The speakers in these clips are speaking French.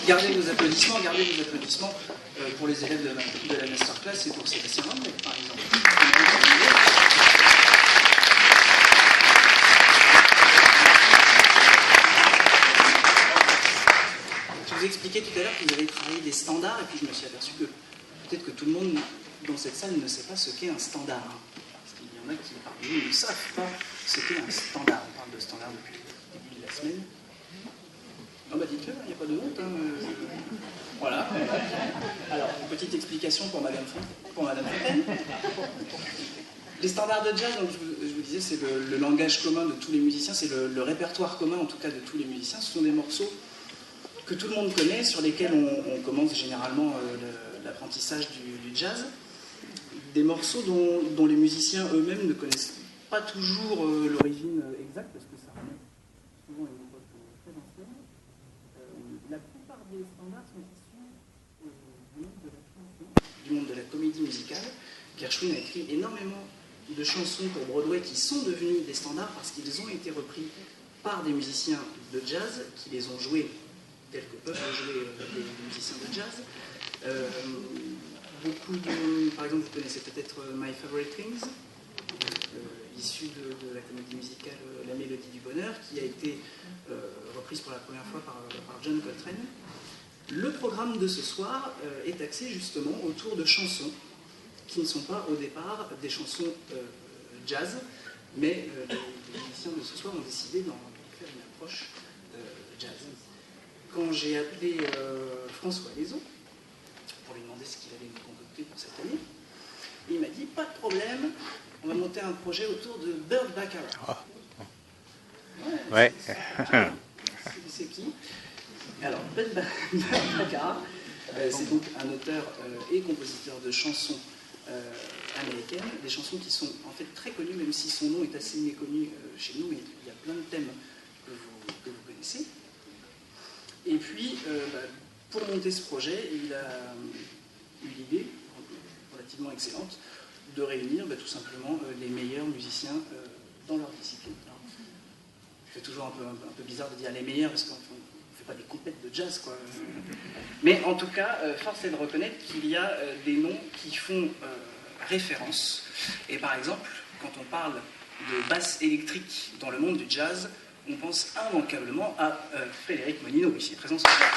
Gardez vos applaudissements pour les élèves de la masterclass et pour Sébastien Lambert, par exemple. Je vous expliquais tout à l'heure que vous avez travaillé des standards, et puis je me suis aperçu que peut-être que tout le monde dans cette salle ne sait pas ce qu'est un standard. Parce qu'il y en a qui, parmi nous, ne savent pas ce qu'est un standard. On parle de standard depuis le début de la semaine. Non, bah dites-le, il n'y a pas de honte. Voilà. Alors, une petite explication pour Madame Fontaine. Les standards de jazz, donc, je vous disais, c'est le langage commun de tous les musiciens, c'est le répertoire commun, en tout cas, de tous les musiciens. Ce sont des morceaux que tout le monde connaît, sur lesquels on commence généralement l'apprentissage du jazz. Des morceaux dont les musiciens eux-mêmes ne connaissent pas toujours l'origine exacte, parce que ça remonte souvent à une époque très ancienne. La plupart des standards sont issus du monde de la comédie musicale. Gershwin a écrit énormément de chansons pour Broadway qui sont devenues des standards parce qu'ils ont été repris par des musiciens de jazz qui les ont joués tels que peuvent jouer des musiciens de jazz. Par exemple, vous connaissez peut-être My Favorite Things, issu de la comédie musicale La Mélodie du Bonheur, qui a été reprise pour la première fois par John Coltrane. Le programme de ce soir est axé justement autour de chansons qui ne sont pas au départ des chansons jazz, mais les musiciens de ce soir ont décidé d'en faire une approche jazz. Quand j'ai appelé François Lezo pour lui demander ce qu'il allait nous concocter pour cette année, il m'a dit « pas de problème, on va monter un projet autour de Burt Bacharach. » Ouais. C'est qui? Alors, Burt Bacharach, c'est donc un auteur et compositeur de chansons américaines, des chansons qui sont en fait très connues, même si son nom est assez méconnu chez nous, mais il y a plein de thèmes que vous connaissez. Et puis, pour monter ce projet, il a eu l'idée, relativement excellente, de réunir tout simplement les meilleurs musiciens dans leur discipline. Alors, c'est toujours un peu bizarre de dire les meilleurs, parce qu'on ne fait pas des compètes de jazz, quoi. Mais en tout cas, force est de reconnaître qu'il y a des noms qui font référence. Et par exemple, quand on parle de basse électrique dans le monde du jazz, on pense immanquablement à Frédéric Monino, ici présent ce soir.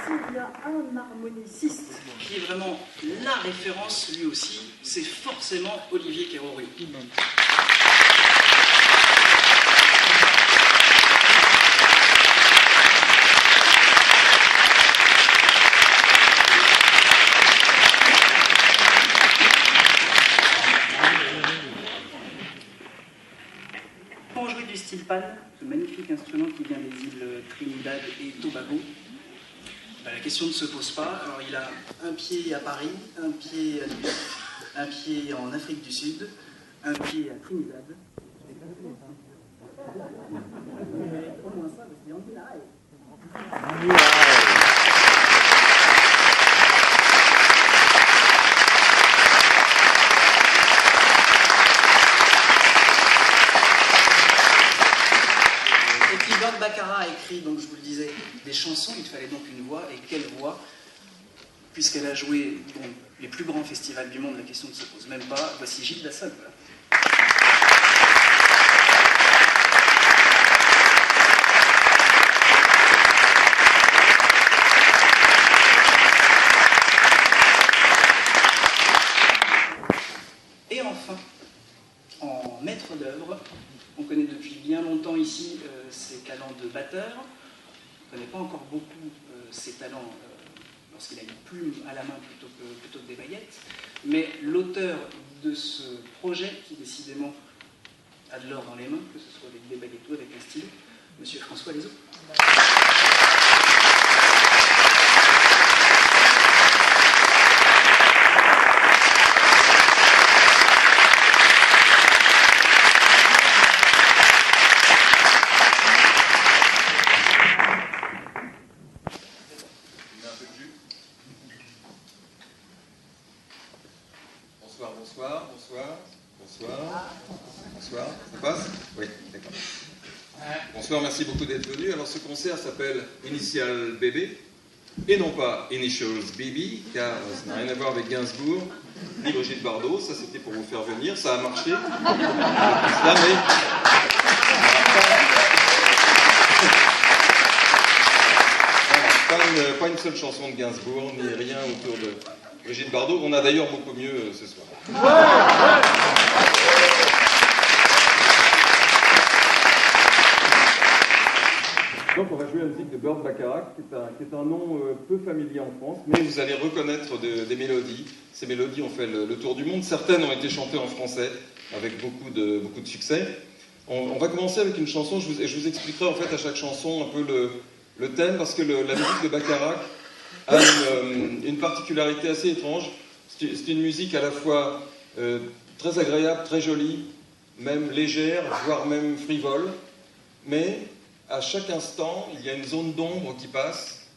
S'il y a un harmoniciste qui est vraiment la référence, lui aussi, c'est forcément Olivier Quérol-Ruy. Pour jouer du steel pan, ce magnifique instrument qui vient des îles Trinidad et Tobago, la question ne se pose pas. Alors il a un pied à Paris, un pied à New York, un pied en Afrique du Sud, un pied à Trinidad. Au moins ça, parce qu'il est en Guinée. Et puis Burt Bacharach a écrit, donc je vous le disais, des chansons. Il fallait donc une voix. Et quelle voix? Puisqu'elle a joué dans les plus grands festivals du monde, la question ne se pose même pas. Voici Gilles Dassault. Voilà. Et enfin, en maître d'œuvre, on connaît depuis bien longtemps ici ses talents de batteur. On ne connaît pas encore beaucoup ses talents lorsqu'il a une plume à la main plutôt que des baguettes. Mais l'auteur de ce projet, qui décidément a de l'or dans les mains, que ce soit avec des baguettes ou avec un stylo, Monsieur François Lezo. bonsoir, bonsoir, bonsoir, bonsoir. Ça passe? Oui, d'accord. Bonsoir, merci beaucoup d'être venu. Alors ce concert s'appelle Initial BB, et non pas Initials BB, car ça n'a rien à voir avec Gainsbourg, ni Brigitte Bardot, ça c'était pour vous faire venir, ça a marché. Là, mais... Pas une seule chanson de Gainsbourg, ni rien autour de Brigitte Bardot. On a d'ailleurs beaucoup mieux ce soir. Donc on va jouer la musique de Burt Bacharach, qui est un nom peu familier en France, mais vous allez reconnaître des mélodies. Ces mélodies ont fait le tour du monde. Certaines ont été chantées en français, avec beaucoup de succès. On va commencer avec une chanson, je vous expliquerai en fait à chaque chanson un peu le thème, parce que la musique de Bacharach a une particularité assez étrange. C'est une musique à la fois très agréable, très jolie, même légère, voire même frivole, mais à chaque instant, il y a une zone d'ombre qui passe,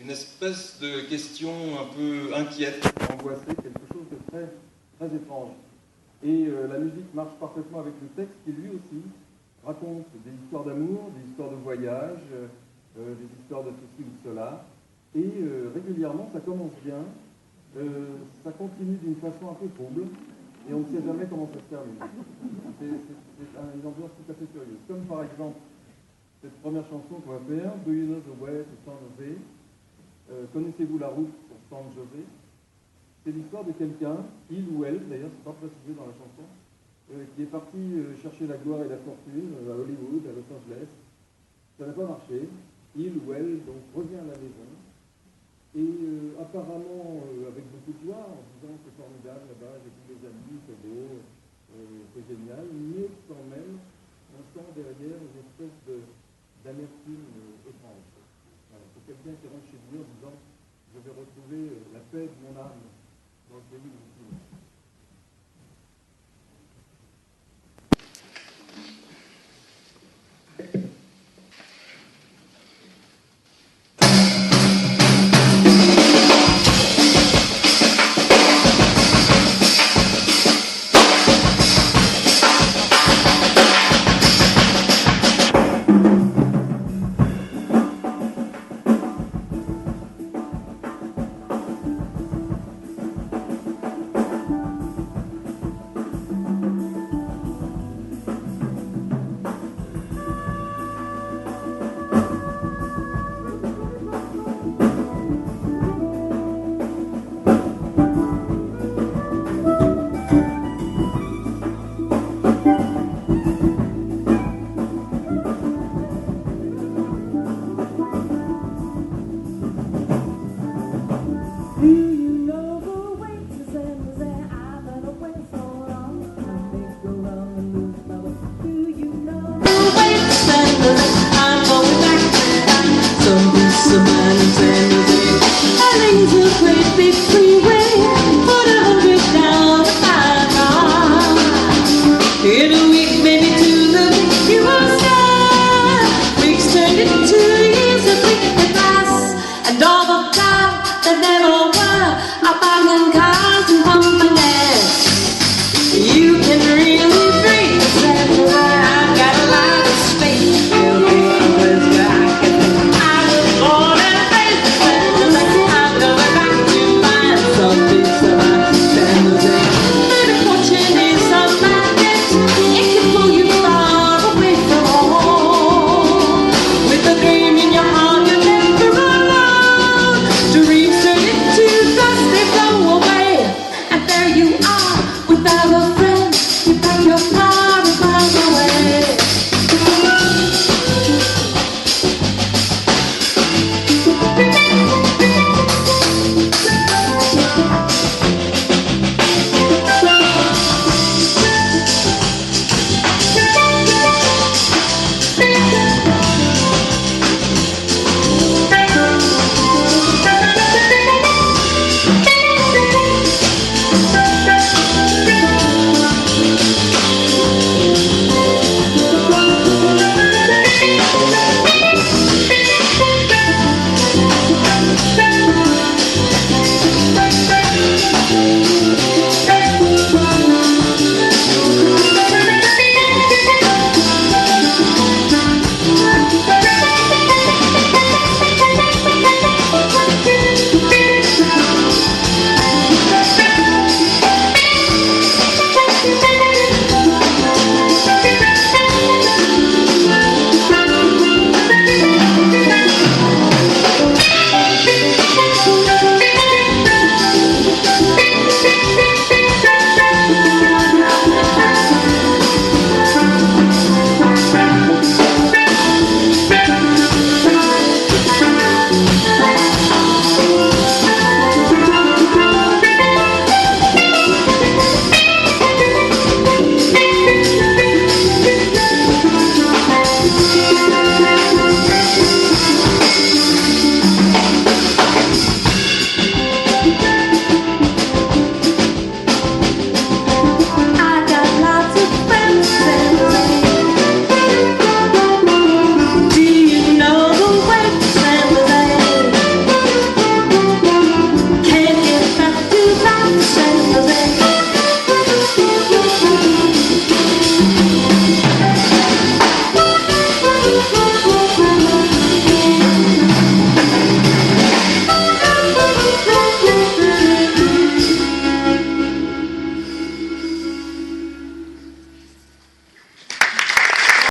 une espèce de question un peu inquiète, angoissée, quelque chose de très, très étrange. Et la musique marche parfaitement avec le texte qui lui aussi raconte des histoires d'amour, des histoires de voyage, des histoires de ceci ou de cela. Et régulièrement, ça commence bien, ça continue d'une façon un peu trouble, et on ne sait jamais comment ça se termine. C'est une ambiance tout à fait curieuse. Comme par exemple, cette première chanson qu'on va faire, Do You Know the Way to San Jose? Connaissez-vous la route pour San Jose? C'est l'histoire de quelqu'un, il ou elle, d'ailleurs, c'est pas précisé dans la chanson, qui est parti chercher la gloire et la fortune à Hollywood, à Los Angeles. Ça n'a pas marché. Il ou elle donc revient à la maison et apparemment avec beaucoup de joie en disant c'est formidable là-bas, j'ai tous les amis, c'est beau, c'est génial, mais quand même on sent derrière une espèce d'amertume étrange. Voilà, c'est quelqu'un qui rentre chez lui en disant je vais retrouver la paix de mon âme dans le pays où je suis. And all the time that never were, I find